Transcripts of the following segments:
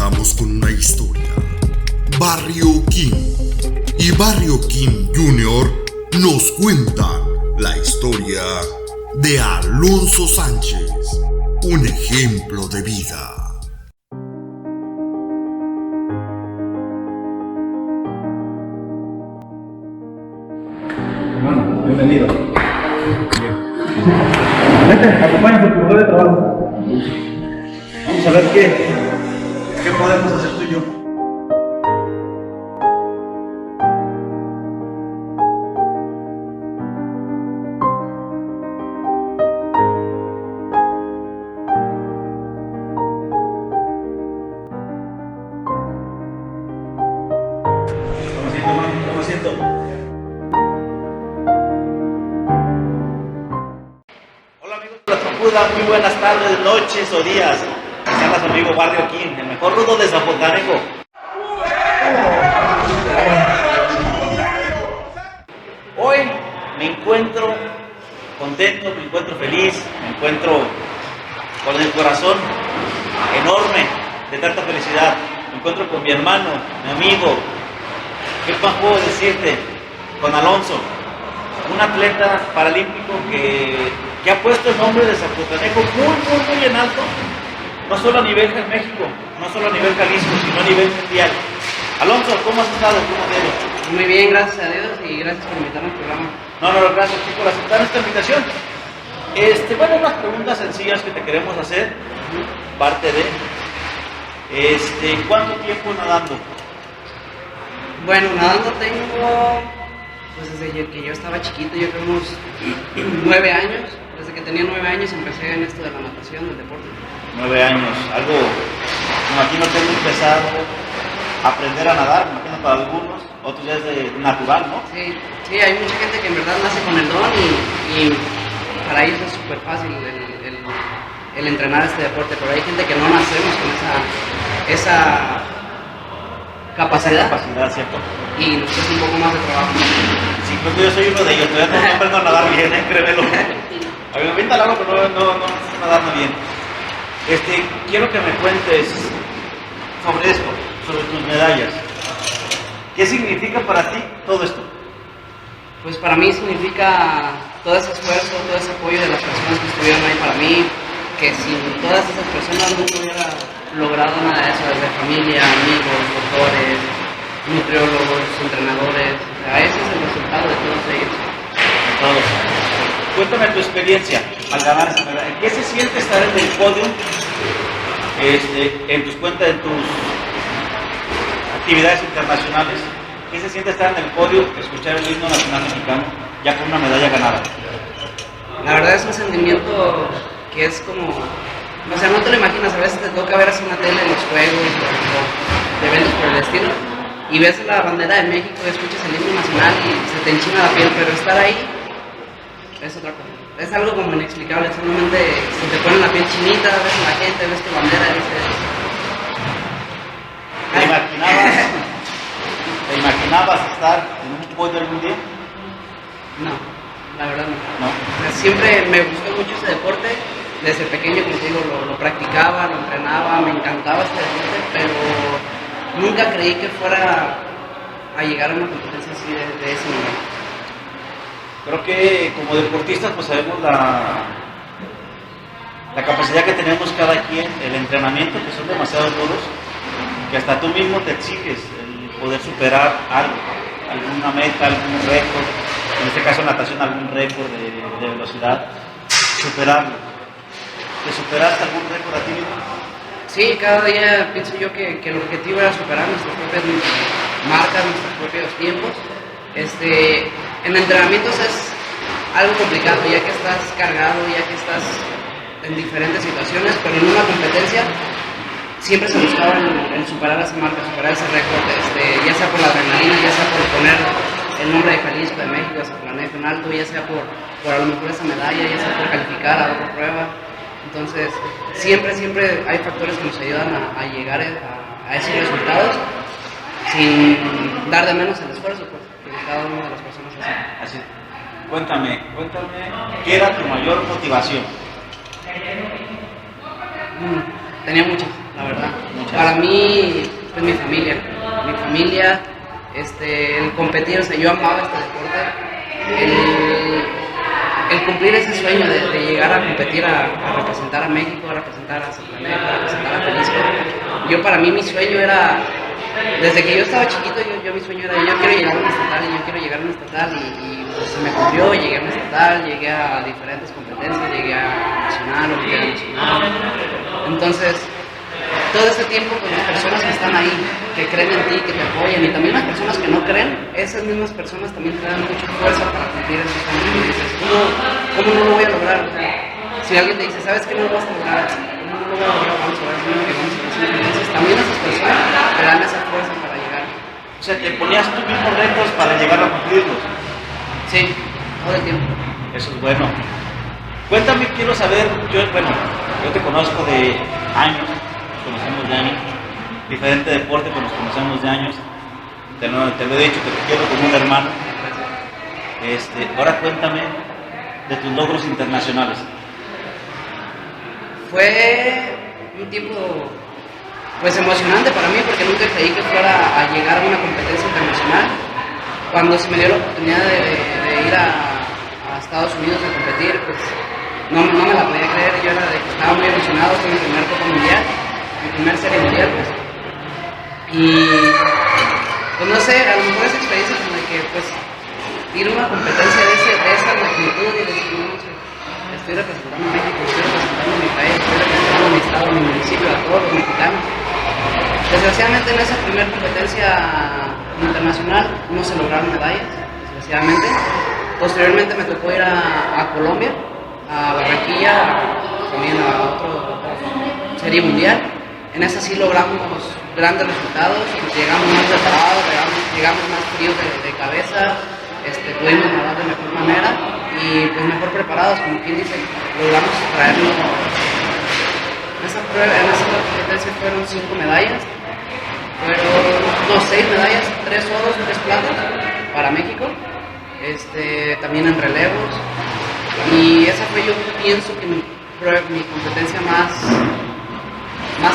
Comenzamos con una historia. Barrio King y Barrio King Jr. nos cuentan la historia de Alonso Sánchez, un ejemplo de vida. Hermano, bienvenido. Vete, acompáñame por tu lugar de trabajo. Vamos a ver qué podemos hacer tú y yo. Toma asiento. Hola amigos de la Trompuda, muy buenas tardes, noches o días. Les habla su amigo Barrio King, el mejor rudo de Zapotanejo. Hoy me encuentro contento, me encuentro feliz, me encuentro con el corazón enorme de tanta felicidad. Me encuentro con mi hermano, mi amigo. ¿Qué más puedo decirte? Con Alonso, un atleta paralímpico que ha puesto el nombre de Zapotanejo muy en alto, no solo a nivel de México, no solo a nivel Jalisco, sino a nivel mundial. Alonso, ¿cómo has estado? ¿Cómo te ha ido? Muy bien, gracias a Dios y gracias por invitarme al programa. No, gracias a ti por aceptar esta invitación. Bueno, unas preguntas sencillas que te queremos hacer, parte de, ¿cuánto tiempo nadando? Bueno, nadando tengo, pues desde que yo estaba chiquito, yo creo unos 9 años. Desde que tenía 9 años empecé en esto de la natación, del deporte. 9 años, algo, me imagino que es muy pesado aprender a nadar, me imagino para algunos, otros ya es de natural, ¿no? Sí, hay mucha gente que en verdad nace con el don y para ellos es súper fácil el entrenar este deporte, pero hay gente que no nacemos con esa capacidad, ¿cierto? y nos cuesta un poco más de trabajo. Sí, creo que yo soy uno de ellos, todavía no aprendo a nadar bien, créemelo. A mí me avienta el agua, pero no sé nadar bien. Quiero que me cuentes sobre esto, sobre tus medallas. ¿Qué significa para ti todo esto? Pues para mí significa todo ese esfuerzo, todo ese apoyo de las personas que estuvieron ahí para mí, que sin todas esas personas no hubiera logrado nada de eso, desde familia, amigos, doctores, nutriólogos, entrenadores. O sea, ese es el resultado de todos ellos. Todos. Cuéntame tu experiencia al ganar esa medalla. ¿Qué se siente estar en el podio, en tus cuentas, en tus actividades internacionales? ¿Qué se siente estar en el podio, escuchar el himno nacional mexicano, ya con una medalla ganada? La verdad es un sentimiento que es como, o sea, no te lo imaginas, a veces te toca ver así una tele en los juegos o de eventos por el estilo, y ves la bandera de México, escuchas el himno nacional y se te enchina la piel, pero estar ahí es otra cosa. Es algo como inexplicable, solamente se te pone la piel chinita, ves a la gente, ves tu bandera y dices... ¿Te imaginabas estar en un podio algún día? No, la verdad no. ¿No? O sea, siempre me gustó mucho ese deporte, desde pequeño, como te digo, lo practicaba, lo entrenaba, me encantaba este deporte, pero nunca creí que fuera a llegar a una competencia así de ese nivel. Creo que como deportistas pues sabemos la capacidad que tenemos cada quien, el entrenamiento, que son demasiado duros, que hasta tú mismo te exiges el poder superar algo, alguna meta, algún récord, en este caso natación, algún récord de velocidad, superarlo. ¿Te superaste algún récord a ti mismo? Sí, cada día pienso yo que el objetivo era superar nuestras propias marcas, nuestros propios tiempos. En entrenamientos es algo complicado, ya que estás cargado, ya que estás en diferentes situaciones, pero en una competencia siempre se buscaba el superar esa marca, superar ese récord, ya sea por la adrenalina, ya sea por poner el nombre de Jalisco, de México, de Zapotanejo en alto, ya sea por a lo mejor esa medalla, ya sea por calificar a otra prueba. Entonces, siempre hay factores que nos ayudan a llegar a esos resultados sin dar de menos el esfuerzo que cada una de las personas hace. Así. Cuéntame, ¿qué era tu mayor motivación? Tenía muchas. la verdad. Muchas. Para mí, pues mi familia, el competir, o sea, yo amaba este deporte, el cumplir ese sueño de llegar a competir, a representar a México, a representar a Zapotlán, a representar a Jalisco. Para mí mi sueño era, desde que yo estaba chiquito, yo mi sueño era, yo quiero llegar a un estatal y yo quiero llegar a un estatal y pues se me cumplió, llegué a un estatal, llegué a diferentes competencias, llegué a nacional, olimpiada nacional. Entonces, todo este tiempo con las personas que están ahí, que creen en ti, que te apoyan, y también las personas que no creen, esas mismas personas también te dan mucha fuerza para cumplir esos sueños. Y dices, ¿cómo no lo voy a lograr? O sea, si alguien te dice, ¿sabes qué no lo vas a lograr? ¿Cómo no lo voy a lograr? Vamos a ver, entonces también esas personas te dan esa fuerza para llegar. O sea, te ponías tú mismos retos para llegar a cumplirlos. Sí, todo el tiempo. Eso es bueno. Cuéntame, quiero saber, yo te conozco de años, nos conocemos de años, diferente deporte, pero nos conocemos de años. Te lo he dicho, te quiero como un hermano. Ahora cuéntame de tus logros internacionales. Fue un tiempo pues emocionante para mí porque nunca creí que fuera a llegar a una competencia internacional. Cuando se me dio la oportunidad de ir a Estados Unidos a competir, pues no me la podía creer. Yo estaba muy emocionado con mi primer Copa Mundial, mi primer Serie Mundial, pues. Y pues no sé, a lo mejor esa experiencia como de que pues ir a una competencia de esa magnitud y decir, no sé, estoy representando a México, estoy representando a mi país, estoy representando a mi estado, a mi municipio, a todos los mexicanos. Desgraciadamente en esa primera competencia internacional no se lograron medallas, desgraciadamente. Posteriormente me tocó ir a Colombia, a Barranquilla, también a otra serie mundial. En esa sí logramos grandes resultados, pues llegamos más preparados, llegamos más fríos de cabeza, pudimos nadar de mejor manera y pues mejor preparados, como quien dice, logramos traernos. En esa competencia fueron 5 medallas, fueron 6 medallas, 3 oros, 3 platas para México, también en relevos, y esa fue, yo pienso que mi competencia más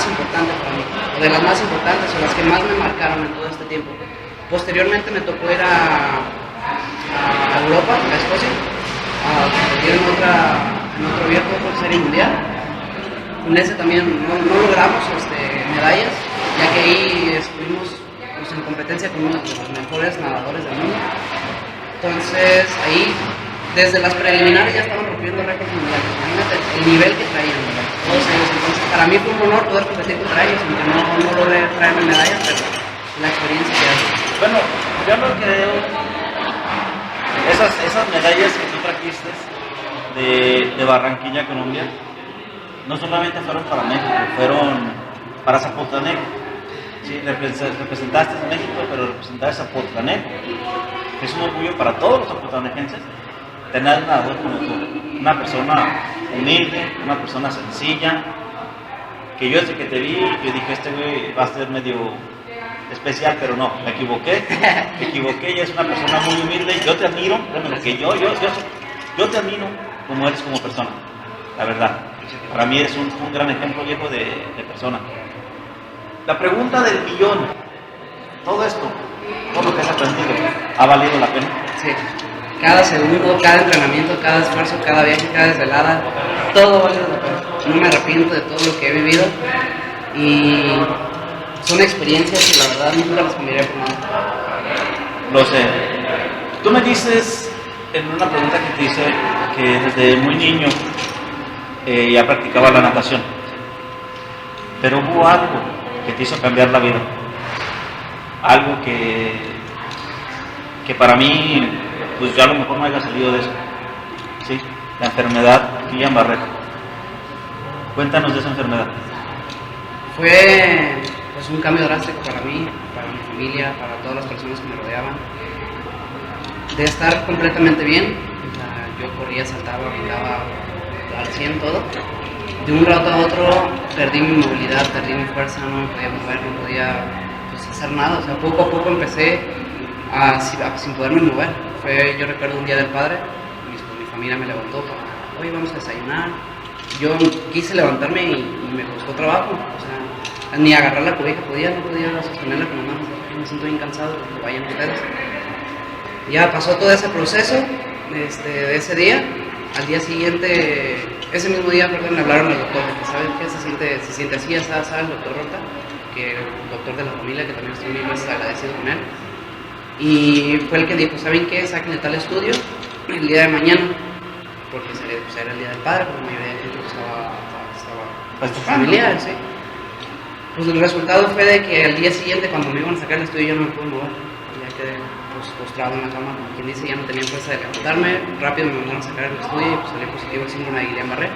importante para mí, o de las más importantes, o las que más me marcaron en todo este tiempo. Posteriormente me tocó ir a Europa, a Escocia, a competir en otro abierto, otra serie mundial. En ese también no logramos medallas, ya que ahí estuvimos pues, en competencia con uno de los mejores nadadores del mundo. Entonces ahí, desde las preliminares ya estaban rompiendo récords mundiales. Imagínate el nivel que traían todos ellos. Entonces para mí fue un honor poder competir contra ellos, aunque no logré traerme medallas, pero la experiencia que hace. Bueno, yo no creo esas medallas que tú trajiste de Barranquilla, Colombia, no solamente fueron para México, fueron para Zapotlanejo. Sí, representaste a México, pero representaste a Zapotlanejo. Es un orgullo para todos los zapotlanejenses tener un nadador como tú, una persona humilde, una persona sencilla, que yo desde que te vi, yo dije, este güey va a ser medio especial, pero no, me equivoqué, y es una persona muy humilde. Yo te admiro, que yo te admiro como eres como persona, la verdad. Para mí eres un gran ejemplo, viejo, de persona. La pregunta del millón, todo esto, todo lo que has aprendido, ¿ha valido la pena? Sí, cada segundo, cada entrenamiento, cada esfuerzo, cada viaje, cada desvelada, todo vale la pena. No me arrepiento de todo lo que he vivido y son experiencias que la verdad nunca las cambiaría por nada. Lo sé. Tú me dices en una pregunta que te hice que desde muy niño ya practicaba la natación, pero hubo algo que te hizo cambiar la vida, algo que para mí, pues yo a lo mejor no haya salido de eso, ¿sí? La enfermedad Guillain-Barré. Cuéntanos de esa enfermedad. Fue pues un cambio drástico para mí, para mi familia, para todas las personas que me rodeaban. De estar completamente bien, o sea, yo corría, saltaba, brincaba al 100 todo. De un rato a otro perdí mi movilidad, perdí mi fuerza, no me podía mover, no podía pues, hacer nada. O sea, poco a poco empecé sin poderme mover. Yo recuerdo un día del padre, mi familia me levantó para, oye, vamos a desayunar. Yo quise levantarme y me costó trabajo. O sea, Ni agarrar la cobija podía, no podía sostenerla con las manos. Me siento bien cansado, que vayan ustedes. Ya pasó todo ese proceso de ese día. Al día siguiente, ese mismo día, perdón, me hablaron al doctor de que, ¿saben qué? Se siente así, así, el doctor Rota, que el doctor de la familia, que también estoy muy agradecido con él. Y fue el que dijo, ¿saben qué? Saquen de tal estudio el día de mañana, porque pues, era el día del padre, porque la mayoría de gente estaba familiar, sí. Pues el resultado fue de que al día siguiente, cuando me iban a sacar el estudio, yo no me pude mover. Ya quedé postrado en la cama, como quien dice, ya no tenía fuerza de levantarme. Rápido me mandaron a sacar el estudio y pues salí positivo el síndrome de Guillain-Barré,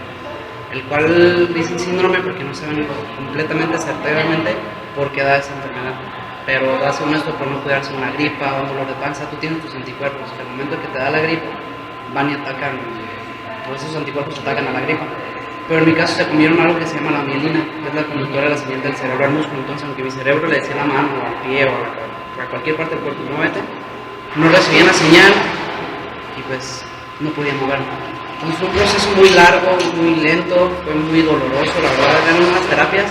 el cual dicen síndrome porque no saben completamente certeramente por qué da esa enfermedad. Pero da según esto por no cuidarse una gripa o un dolor de panza, tú tienes tus anticuerpos, que al momento que te da la gripa, van y atacan, pues esos anticuerpos atacan a la gripa. Pero en mi caso se comieron algo que se llama la mielina, que es la conductora de la señal del cerebro al músculo. Entonces, aunque mi cerebro le decía a la mano, o al pie, o a cualquier parte del cuerpo, muévete, no recibían la señal y pues no podía moverme. Entonces fue un proceso muy largo, muy lento, fue muy doloroso, la verdad. Eran unas terapias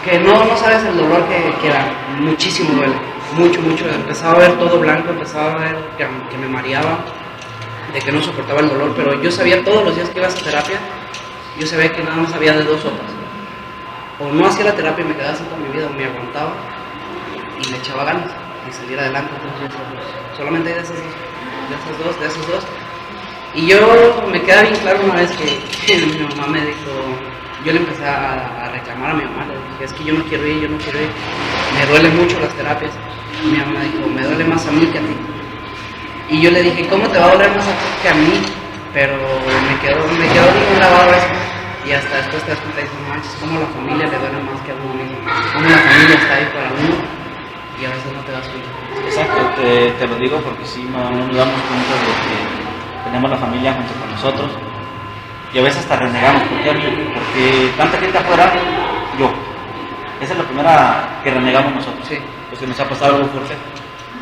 que no sabes el dolor que da, muchísimo duele, mucho. Empezaba a ver todo blanco, empezaba a ver que me mareaba, de que no soportaba el dolor, pero yo sabía todos los días que iba a hacer terapia, yo sabía que nada más había de dos sopas. O no hacía la terapia y me quedaba así toda mi vida, o me aguantaba y le echaba ganas y salir adelante. Entonces, solamente de esos dos. Y yo me queda bien claro una vez que mi mamá me dijo, yo le empecé a reclamar a mi mamá, le dije, es que yo no quiero ir, me duelen mucho las terapias. Y mi mamá me dijo, me duele más a mí que a ti. Y yo le dije, ¿cómo te va a doler más a ti que a mí? Pero me quedó bien grabado eso. Y hasta después te das cuenta y dices, no manches, cómo la familia le duele más que a uno mismo. Cómo la familia está ahí para uno y a veces no te das cuenta. Exacto, te lo digo porque sí, no nos damos cuenta de que tenemos la familia junto con nosotros. Y a veces hasta renegamos, ¿por qué a mí? Porque tanta gente afuera, yo. Esa es la primera que renegamos nosotros. Sí. Pues que nos ha pasado algo fuerte.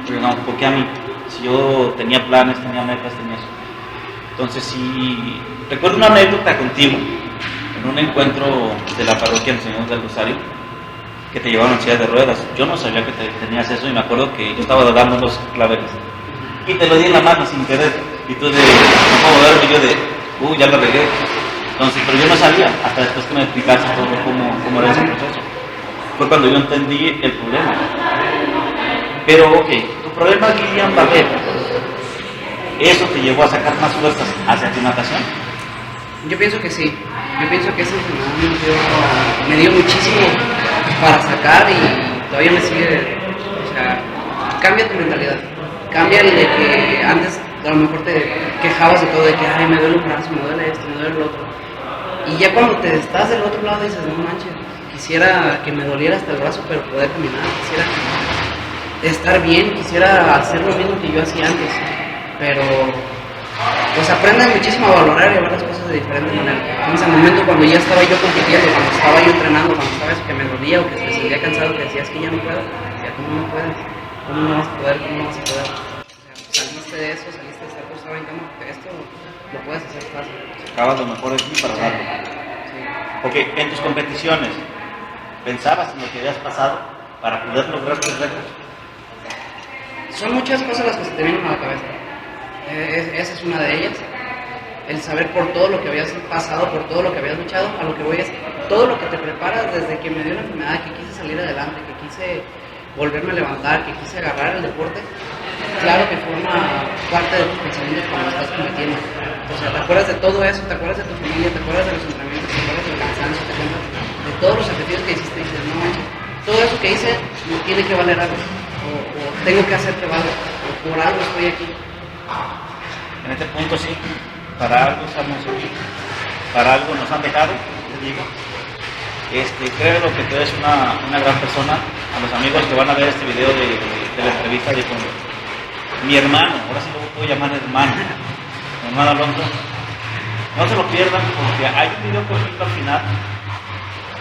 Renegamos, ¿por qué a mí? Si yo tenía planes, tenía metas, tenía eso. Entonces sí, recuerdo una anécdota contigo, en un encuentro de la parroquia del Señor del Rosario, que te llevaron en silla de ruedas. Yo no sabía que tenías eso y me acuerdo que yo estaba dando los claveles. Y te lo di en la mano sin querer. Y tú de, no puedo verlo, y yo de, ya lo regué. Entonces, pero yo no sabía, hasta después que me explicaste todo cómo era ese proceso. Fue cuando yo entendí el problema. Pero, ok, tu problema es Guillain-Barré. ¿Eso te llevó a sacar más fuerzas hacia tu natación? Yo pienso que sí. Yo pienso que esa enfermedad me dio muchísimo para sacar y todavía me sigue. O sea, cambia tu mentalidad. Cambia el de que antes a lo mejor te quejabas de todo, de que ay, me duele un brazo, me duele esto, me duele lo otro. Y ya cuando te estás del otro lado dices, no manches, quisiera que me doliera hasta el brazo, pero poder caminar, quisiera estar bien, quisiera hacer lo mismo que yo hacía antes. Pero pues aprendes muchísimo a valorar y a ver las cosas de diferente manera. En ese momento cuando ya estaba yo compitiendo, cuando estaba yo entrenando, cuando estaba eso que me dolía o que me sentía cansado, que decías que ya no puedo, decía, ¿cómo no puedes? ¿Cómo no vas a poder? ¿Cómo no vas a poder? O sea, saliste de eso, saliste de estar postrado en cama, porque esto lo puedes hacer fácil. Sacabas lo mejor de ti para darlo. Sí. Ok, en tus competiciones, ¿pensabas en lo que habías pasado para poder lograr tus retos? Son muchas cosas las que se te vienen a la cabeza. Esa es una de ellas. El saber por todo lo que habías pasado, por todo lo que habías luchado, a lo que voy es todo lo que te preparas desde que me dio la enfermedad, que quise salir adelante, que quise volverme a levantar, que quise agarrar el deporte. Claro que forma parte de tus pensamientos cuando estás compitiendo. O sea, te acuerdas de todo eso, te acuerdas de tu familia, te acuerdas de los entrenamientos, te acuerdas del cansancio, te acuerdas de todos los sacrificios que hiciste y dices, no manches, todo eso que hice no tiene que valer algo, o tengo que hacer que valga, o por algo estoy aquí. En este punto sí, para algo estamos aquí, para algo nos han dejado, les digo. Creo que tú eres una gran persona. A los amigos que van a ver este video de la entrevista, de con mi hermano, ahora sí lo puedo llamar hermano, mi hermano Alonso, no se lo pierdan porque hay un video cortito al final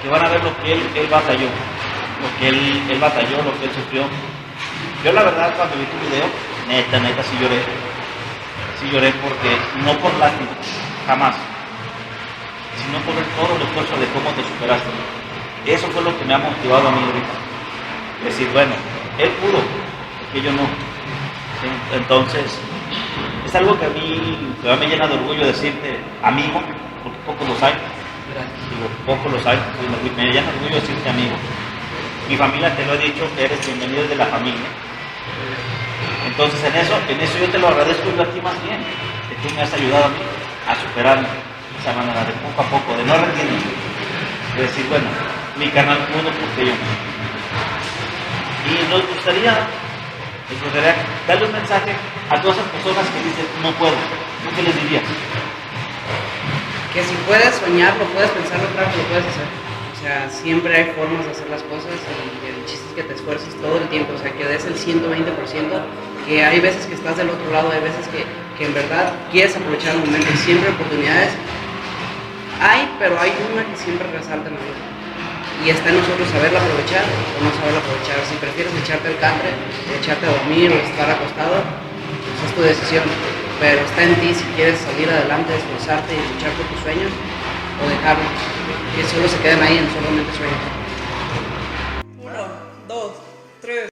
que van a ver lo que él batalló, lo que él batalló, lo que él sufrió. Yo la verdad cuando vi tu video, neta sí lloré porque no por lástima, jamás, sino por todo el esfuerzo de cómo te superaste. Eso fue lo que me ha motivado a mí ahorita. Decir, bueno, él pudo, porque yo no. ¿Sí? Entonces, es algo que a mí me llena de orgullo decirte amigo, porque pocos los hay. Digo, pocos los hay, me llena de orgullo decirte amigo. Mi familia, te lo he dicho, eres bienvenido de la familia. Entonces en eso yo te lo agradezco y a ti más bien, que tú me has ayudado a mí a superarme de esa manera, de poco a poco, de no rendirme, de decir, bueno, mi canal pudo porque yo no. Y nos gustaría darle un mensaje a todas esas personas que dicen, no puedo. ¿Tú qué les dirías? Que si puedes soñar, lo puedes pensar, claro que lo puedes hacer. O sea, siempre hay formas de hacer las cosas y el chiste es que te esfuerces todo el tiempo, o sea, que des el 120%, que hay veces que estás del otro lado, hay veces que en verdad quieres aprovechar el momento y siempre oportunidades hay, pero hay una que siempre resalta en la vida. Y está en nosotros saberla aprovechar o no saberla aprovechar. Si prefieres echarte el catre, echarte a dormir o estar acostado, pues es tu decisión. Pero está en ti si quieres salir adelante, esforzarte y luchar por tus sueños o dejarlos, que solo se queden ahí en solamente sueños. 1, 2, 3.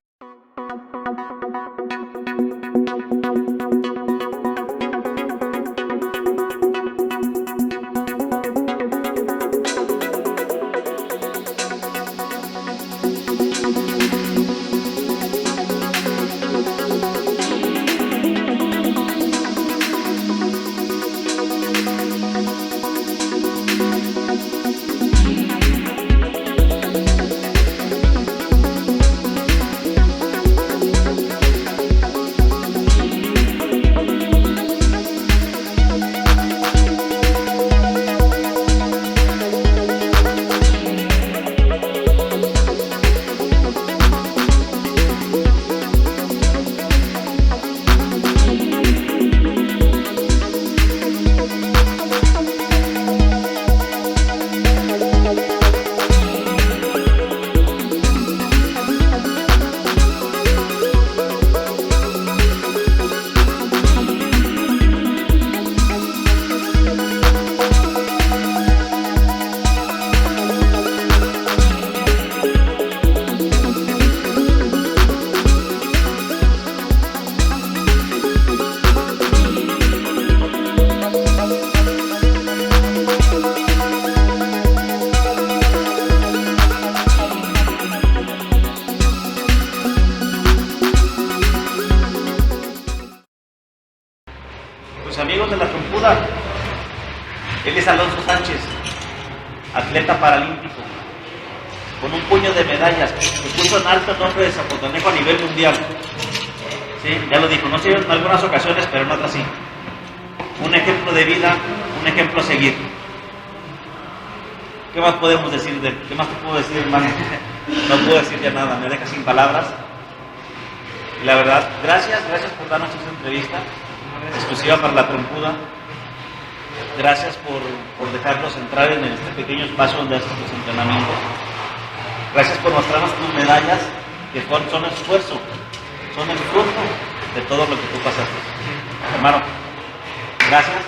Amigos de la trompuda, él es Alonso Sánchez, atleta paralímpico, con un puño de medallas, que puso en alto el nombre de Zapotanejo a nivel mundial. Sí, ya lo dijo, no sé en algunas ocasiones, pero en otras sí. Un ejemplo de vida, un ejemplo a seguir. ¿Qué más podemos decir de él? ¿Qué más te puedo decir, hermano? No puedo decir ya nada, me deja sin palabras. Y la verdad, gracias por darnos esta entrevista exclusiva para la trompuda. Gracias por dejarnos entrar en este pequeño espacio donde haces tus entrenamientos. Gracias por mostrarnos tus medallas, que son esfuerzo, son el fruto de todo lo que tú pasaste. Hermano, gracias.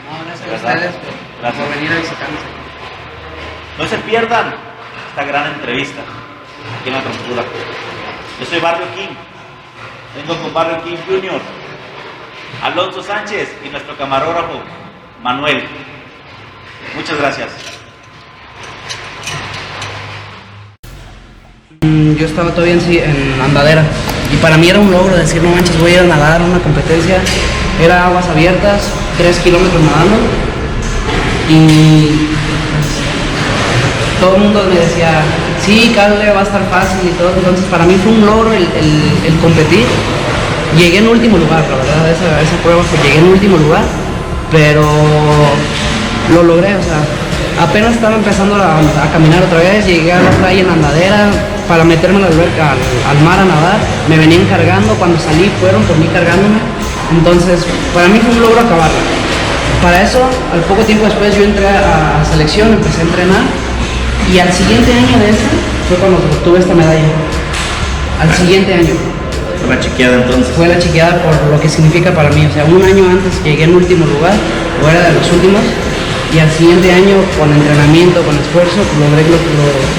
No, gracias a ustedes por venir a visitarnos. No se pierdan esta gran entrevista aquí en la trompuda. Yo soy Barrio King, vengo con Barrio King Junior, Alonso Sánchez y nuestro camarógrafo Manuel. Muchas gracias. Yo estaba todavía en andadera y para mí era un logro decir, no manches, voy a ir a nadar a una competencia. Era aguas abiertas, 3 kilómetros nadando y todo el mundo me decía, sí, Carle, va a estar fácil y todo. Entonces para mí fue un logro el competir. Llegué en último lugar, la verdad, esa prueba llegué en último lugar, pero lo logré, o sea, apenas estaba empezando a caminar otra vez, llegué a la playa en andadera para meterme a la alberca, al mar a nadar, me venían cargando, cuando salí fueron por mí cargándome, entonces para mí fue un logro acabarla. Para eso, al poco tiempo después yo entré a selección, empecé a entrenar y al siguiente año de ese fue cuando obtuve esta medalla, al siguiente año. Fue la chequeada entonces. Fue la chequeada por lo que significa para mí, o sea, un año antes llegué en último lugar, o era de los últimos, Y al siguiente año, con entrenamiento, con esfuerzo, logré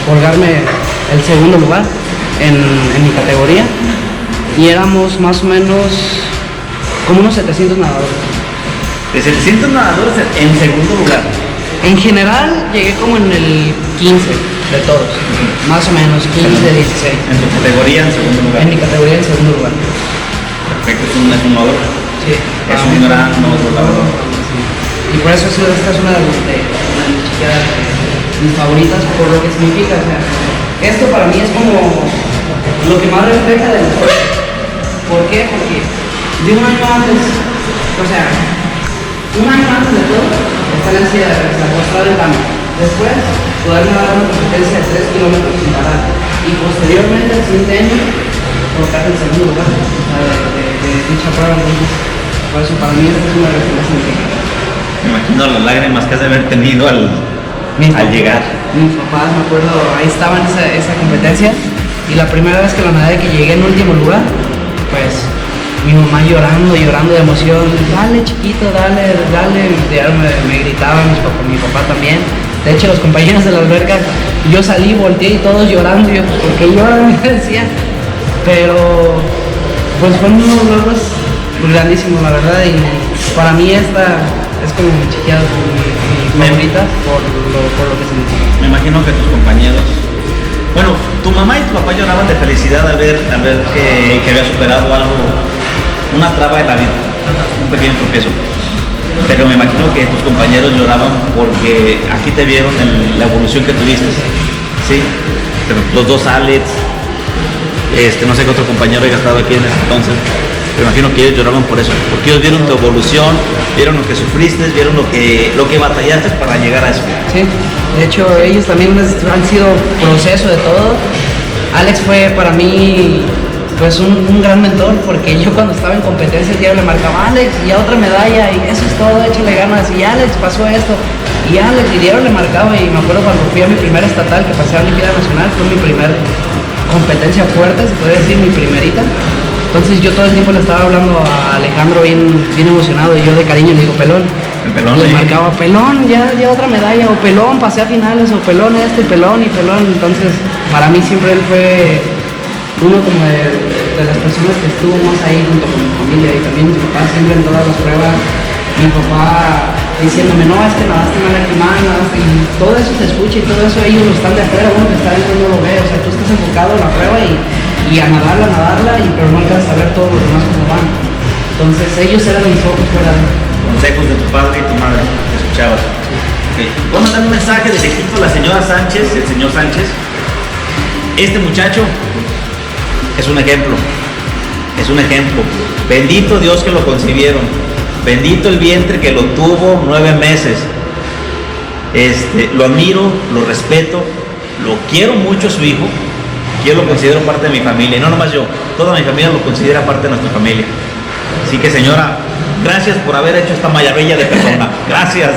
colgarme el segundo lugar en mi categoría. Y éramos más o menos como unos 700 nadadores. De 700 nadadores en segundo lugar. En general llegué como en el 15 de todos, más o menos 15, 16. En tu categoría en segundo lugar. En mi categoría en segundo lugar. Perfecto, es un logro. Sí. Es un gran logro, la verdad. Sí. Y por eso esta es una de mis chicas, mis favoritas, por lo que significa. O sea, esto para mí es como lo que más refleja del deporte. ¿Por qué? Porque de un año antes, o sea, un año antes de todo, está la ansiedad de mostrar el cambio. Después, poderme dar una competencia de 3 kilómetros sin parar. Y posteriormente, el siguiente año, colocar el segundo lugar de dicha prueba. Por eso, para mí, esta es una referencia significativa. Me imagino las lágrimas que has de haber tenido al llegar. Mis papás, me acuerdo, ahí estaban en esa competencia. Y la primera vez que la nadé, que llegué en último lugar, pues mi mamá llorando de emoción, dale chiquito, dale, y ya me gritaban, mi papá también. De hecho, los compañeros de la alberca, yo salí, volteé y todos llorando, yo, pues, ¿por qué lloran? Me decían. Pero, pues fueron unos logros grandísimos, la verdad, y para mí esta es como mi chiquilla, mi favorita por lo que significa. Me imagino que tus compañeros, bueno, tu mamá y tu papá lloraban de felicidad al ver que había superado algo, una traba de la vida, un pequeño tropiezo. Pero me imagino que tus compañeros lloraban porque aquí te vieron en la evolución que tuviste, ¿sí? Pero los dos Alex, no sé qué otro compañero haya estado aquí en ese entonces. Me imagino que ellos lloraban por eso, porque ellos vieron tu evolución, vieron lo que sufriste, vieron lo que batallaste para llegar a eso. Sí, de hecho ellos también han sido proceso de todo. Alex fue para mí pues un gran mentor, porque yo cuando estaba en competencias ya le marcaba Alex y a otra medalla y eso es todo, échale ganas, y Alex pasó esto, y Alex y diario le marcaba. Y me acuerdo cuando fui a mi primera estatal, que pasé a la Olimpiada Nacional, fue mi primer competencia fuerte, se puede decir mi primerita. Entonces yo todo el tiempo le estaba hablando a Alejandro bien emocionado, y yo de cariño le digo pelón. El pelón le sí. marcaba pelón, ya otra medalla, o pelón, pasé a finales, o pelón pelón y pelón. Entonces para mí siempre él fue uno como de las personas que estuvo más ahí junto con mi familia, y también mi papá siempre en todas las pruebas, mi papá diciéndome, no, es que nadaste mal aquí mal, y todo eso se escucha, y todo eso ellos lo están de afuera, uno que está dentro no lo ve. O sea, tú estás enfocado en la prueba y a nadarla, pero no alcanzas a ver todos los demás cómo van. Entonces ellos eran mis ojos fuera de... Consejos de tu padre y tu madre, que escuchabas. Okay. Voy a mandar un mensaje del equipo de la señora Sánchez, el señor Sánchez. Este muchacho es un ejemplo. Bendito Dios que lo concibieron. Bendito el vientre que lo tuvo 9 meses. Lo admiro, lo respeto, lo quiero mucho a su hijo. Yo lo considero parte de mi familia, y no nomás yo, toda mi familia lo considera parte de nuestra familia. Así que señora, gracias por haber hecho esta maravilla de persona. Gracias.